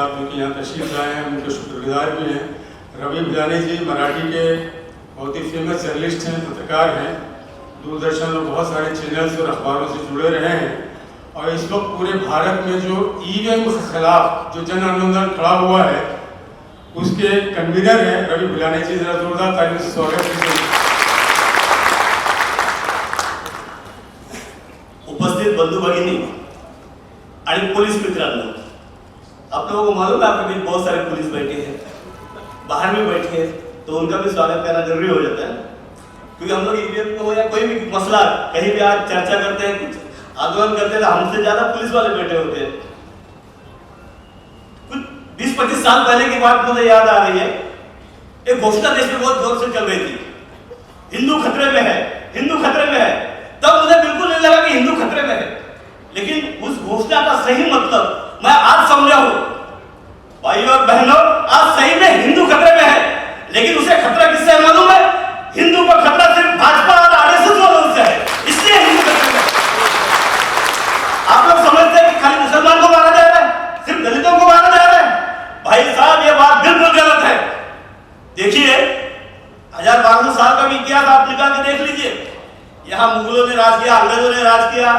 साहब जो कि यहाँ तशरीफ लाए हैं, उनके शुक्रगुजार भी हैं। रवि भिलानी जी मराठी के बहुत ही फेमस जर्नलिस्ट हैं, पत्रकार हैं, दूरदर्शन में बहुत सारे चैनल्स और अखबारों से जुड़े रहे हैं और इस वक्त पूरे भारत में जो ईवीएम के खिलाफ जो जन आंदोलन खड़ा हुआ है उसके कन्वीनर हैं रवि भिलानी जी। जरा जोरदार तालियों से स्वागत कीजिए। उपस्थित बंधु भगिनी और पुलिस मित्रांनो, आप लोगों को मालूम है आपके बीच बहुत सारे पुलिस बैठे हैं, बाहर में बैठे हैं, तो उनका भी स्वागत करना जरूरी हो जाता है। क्योंकि हम लोग ईवीएम को या कोई भी मसला कहीं भी आज चर्चा करते हैं, कुछ आंदोलन करते हैं, हमसे ज्यादा पुलिस वाले बैठे होते हैं। कुछ 20-25 साल पहले की बात मुझे याद आ रही है। एक घोषणा देश में बहुत जोर से चल रही थी, हिंदू खतरे में है, हिंदू खतरे में है। तब मुझे बिल्कुल नहीं लगा कि हिंदू खतरे में है, लेकिन उस घोषणा का सही मतलब मैं आज समझा हूं। भाइयों और बहनों, आज सही में हिंदू खतरे में है, लेकिन उसे खतरा किससे है मालूम है? हिंदू का खतरा सिर्फ भाजपा और आरएसएस वालों से है, इसलिए हिंदू खतरे में। आप लोग समझते हैं कि खाली मुसलमान को मारा जा रहा है, सिर्फ दलितों को मारा जा रहा है। भाई साहब, ये बात बिल्कुल गलत है। देखिए, 1200 साल का भी इतिहास आप निकाल के देख लीजिए। यहाँ मुगलों ने राज किया, अंग्रेजों ने राज किया,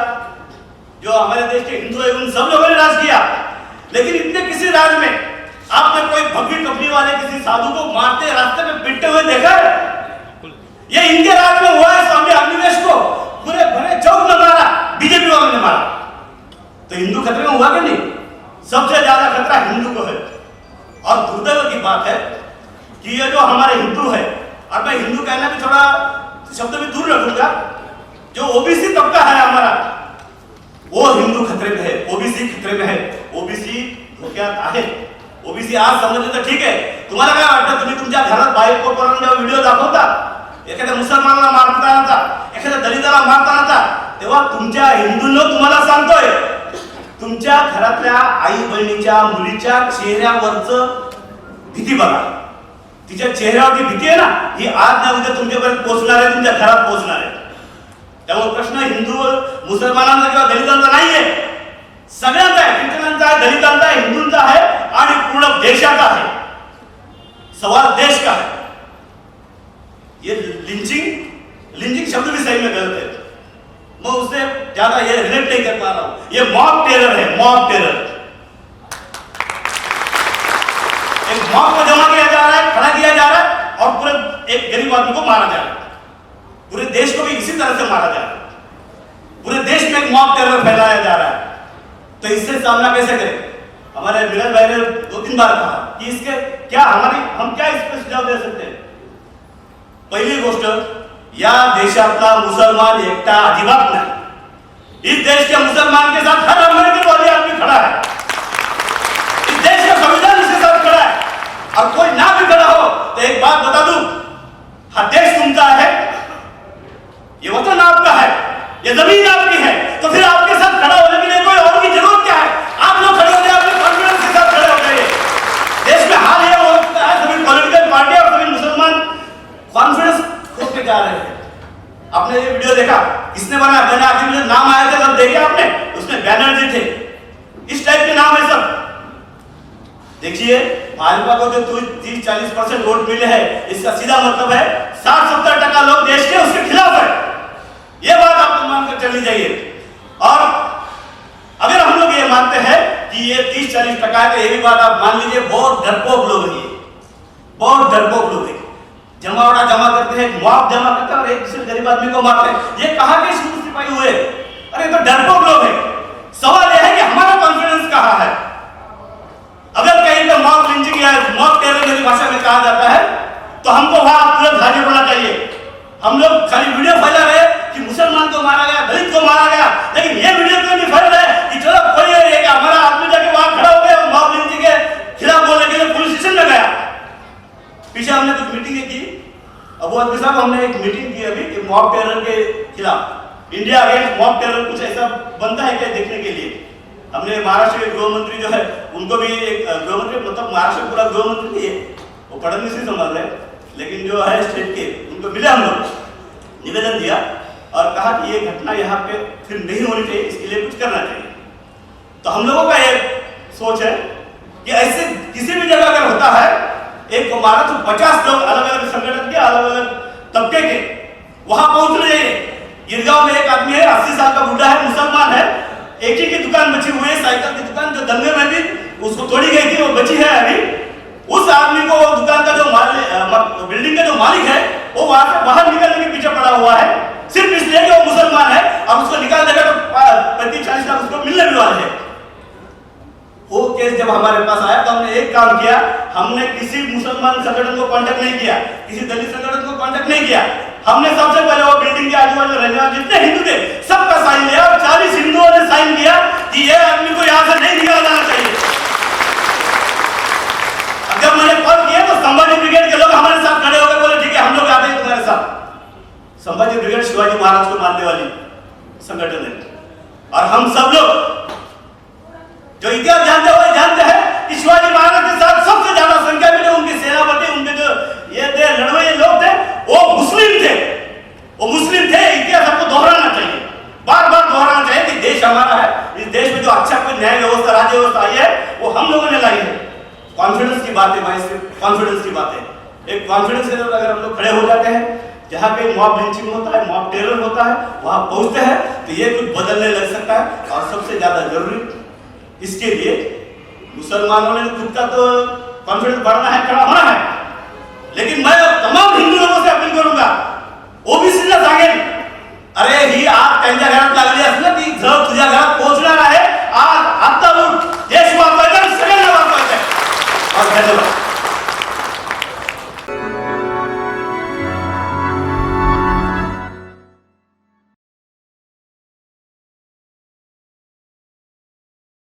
जो हमारे देश के हिंदू है उन सब लोगों ने राज किया, लेकिन इतने किसी राज में आपने कोई भगवी टोपी वाले किसी साधु को मारते रास्ते में पीटते हुए देखा है? ये इनके राज में हुआ है। स्वामी अग्निवेश को पूरे भरे चौक में मारा, बीजेपी वालों ने मारा। तो हिंदू खतरे में हुआ कि नहीं? सबसे ज्यादा खतरा हिंदू को है। और दुर्दैव की बात है कि ये जो हमारे हिंदू है, और मैं हिंदू कहना भी थोड़ा शब्द भी दूर रखूंगा, जो ओबीसी तबका है हमारा, वो हिंदू खतरे में है, ओबीसी खतरे में है। ओबीसी धोक्यात आहे। ओबीसी आज समजले तर ठीक आहे। तुम्हाला काय वाटतं, तुम्ही तुमच्या घरात बाहेर पोरांना जेव्हा व्हिडिओ दाखवता, एखाद्या मुसलमानाला मारतानाचा, एखाद्या दलिताला मारतानाचा, तेव्हा तुमच्या हिंदूंनो तुम्हाला सांगतोय, तुमच्या घरातल्या आई बहिणीच्या मुलीच्या चेहऱ्यावरचं भीती बघा। तिच्या चेहऱ्यावरची भीती आहे ना, ही आज ना उद्या तुमच्यापर्यंत पोहोचणार आहे, तुमच्या घरात पोहोचणार आहे। त्यामुळे प्रश्न हिंदू मुसलमानांचा किंवा दलितांचा नाहीये, सगळ्यांचा आहे, ख्रिश्चनांचा आहे, दलितांचा आहे, हिंदूंचा आहे आणि पूर्ण देशाचा आहे। सवाल देश का है। ये लिंचिंग शब्द भी सही में गलत है, मैं उससे ज्यादा ये रिलेट नहीं कर पा रहा हूं। ये मॉब टेरर है, मॉब टेरर। एक मॉब को जमा किया जा रहा है, खड़ा किया जा रहा है और पूरे एक गरीब आदमी को मारा जा रहा है। पूरे देश को भी इसी तरह से मारा जा रहा है। पूरे देश में एक मॉब टेरर फैलाया जा रहा है। तो इससे सामना कैसे करें? हमारे मिलन भाई ने 2-3 बार कहा कि इसके क्या हम क्या इस पर सुझाव दे सकते हैं? पहिली गोष्ट, या देशातला मुसलमान एकटा अजिबात नाही। इस देश के मुसलमान के साथ हर अमेरिकन आदमी खड़ा है। इस देश का संविधान इसके साथ खड़ा है। और कोई ना भी खड़ा हो तो एक बात बता दूं, हाँ, देश तुमका है, ये वतन आपका है, ये जमीन आपकी है, तो फिर आपके साथ खड़ा होने के लिए कोई और की जरूरत क्या है? आप लोग खड़े हो जाए, अपने कॉन्फिडेंस के साथ खड़े हो जाइए। देश में हाल ये हो चुका है, सभी पॉलिटिकल पार्टी और सभी मुसलमान कॉन्फिडेंस खो के जा रहे हैं। आपने ये वीडियो देखा, किसने बनाया? मैंने आखिर में नाम आए थे सब देखे आपने, उसमें बैनर्जी थे, इस टाइप के नाम है सब। देखिए, भाजपा को जो 30-40% वोट मिले हैं, इसका सीधा मतलब है 60-70% लोग देश के उसके खिलाफ है। ये बात आपको मानकर चलनी चाहिए। और अगर हम लोग ये मानते हैं कि ये 30-40% है, तो ये भी बात आप मान लीजिए, बहुत डरपोक लोग हैं, बहुत डरपोक लोग हैं। जमावड़ा जमा करते हैं, मुआवजा जमा करते हैं और एक दूसरे गरीब आदमी को मारते हैं। ये कहां के शुरू सिपाही हुए? अरे तो डरपोक लोग हैं। सवाल यह है कि हमारा कॉन्फिडेंस कहां है? अगर कहीं पर मॉब लिंचिंग या मॉब टेरर मेरी भाषा में कहा जाता है, तो हमको वहां तुरंत हाजिर होना चाहिए। हम लोग खाली वीडियो फैला रहे कि मुसलमान को मारा गया, दलित को मारा गया, लेकिन ये वीडियो क्यों नहीं फैल रहा है कि चलो कोई ये कि हमारा आदमी जाके वहां खड़ा हो गया और मॉब लिंचिंग के खिलाफ बोलने के लिए पुलिस स्टेशन में गया। पीछे हमने कुछ मीटिंगें की, अबू आदमी साहब, हमने एक मीटिंग की अभी कि मॉब टेरर के खिलाफ, इंडिया अगेंस्ट मॉब टेरर, कुछ ऐसा बनता है क्या देखने के लिए। हमने महाराष्ट्र के गृह मंत्री जो है उनको भी एक गृह मंत्री, मतलब महाराष्ट्र पूरा गृह मंत्री नहीं है, वो फडणवीस ही संभाल रहे, लेकिन जो है स्टेट के, उनको मिले, हम लोग निवेदन दिया और कहा कि ये घटना यहाँ पे फिर नहीं होनी चाहिए, इसके लिए कुछ करना चाहिए। तो हम लोगों का ये सोच है कि ऐसे किसी भी जगह अगर होता है, एक को मारा तो 50 लोग अलग अलग संगठन के, अलग अलग तबके के वहां पहुंच रहे हैं। गिरगांव में एक आदमी है, 80 साल का बुढ़ा है, मुसलमान है, एक ही की दुकान बची हुई है, साइकिल की दुकान, जो दंगे में भी उसको तोड़ी गई थी, वो बची है अभी। उस आदमी को दुकान का जो बिल्डिंग का जो मालिक है, वो वहां से बाहर निकलने के पीछे पड़ा हुआ है, सिर्फ इसलिए कि वो मुसलमान है, और उसको निकाल देगा तो 35-40 लाख उसको मिलने भी वाले हैं। वो केस जब हमारे पास आया तो हमने एक काम किया, हमने किसी मुसलमान संगठन को कांटेक्ट नहीं किया, किसी दलित संगठन को कांटेक्ट नहीं किया। हमने सबसे पहले वो बिल्डिंग के आजू बाजू रहने वाले जितने हिंदू थे सबका साइन लिया, और 40 हिंदुओं ने साइन किया कि ये आदमी को यहां से नहीं निकाला जाना चाहिए। जब मैंने कॉल किया तो संभाजी ब्रिगेड के लोग हमारे साथ खड़े होकर बोले ठीक है हम लोग आते हैं तुम्हारे साथ। संभाजी ब्रिगेड शिवाजी महाराज को मानने वाली संगठन है, और हम सब लोग जो इतिहास जानते हुए जानते हैं कि शिवाजी महाराज के साथ सबसे ज्यादा संख्या में जो उनके सेनापति, उनके जो ये थे लड़वैये लोग थे, वो मुस्लिम थे। वो मुस्लिम थे। इतिहास हमको दोहराना चाहिए, बार बार दोहराना चाहिए कि देश हमारा है, इस देश में जो अच्छा कोई न्याय व्यवस्था, राज्य व्यवस्था आई है वो हम लोगों ने लाई है। कॉन्फिडेंस की बात है भाई, सिर्फ कॉन्फिडेंस की बात है। एक कॉन्फिडेंस के साथ अगर हम लोग खड़े हो जाते हैं, जहाँ पे मॉब लिंचिंग होता है, मॉब टेरर होता है, वहां पहुंचते हैं तो ये कुछ बदलने लग सकता है। और सबसे ज्यादा जरूरी इसके लिए मुसलमानों ने खुद का तो कॉन्फिडेंस बढ़ना है, खड़ा होना है, लेकिन मैं तमाम हिंदू लोगों से अपील करूंगा, ओबीसीला सांगेन, अरे ही आज त्यांच्या घरात लागली असलं ती जर तुझ्या घरात पोहोचणार आहे, आज आता उठ, देश वाचवायचा, सगळ्यांना वाचवायचं आहे। धन्यवाद।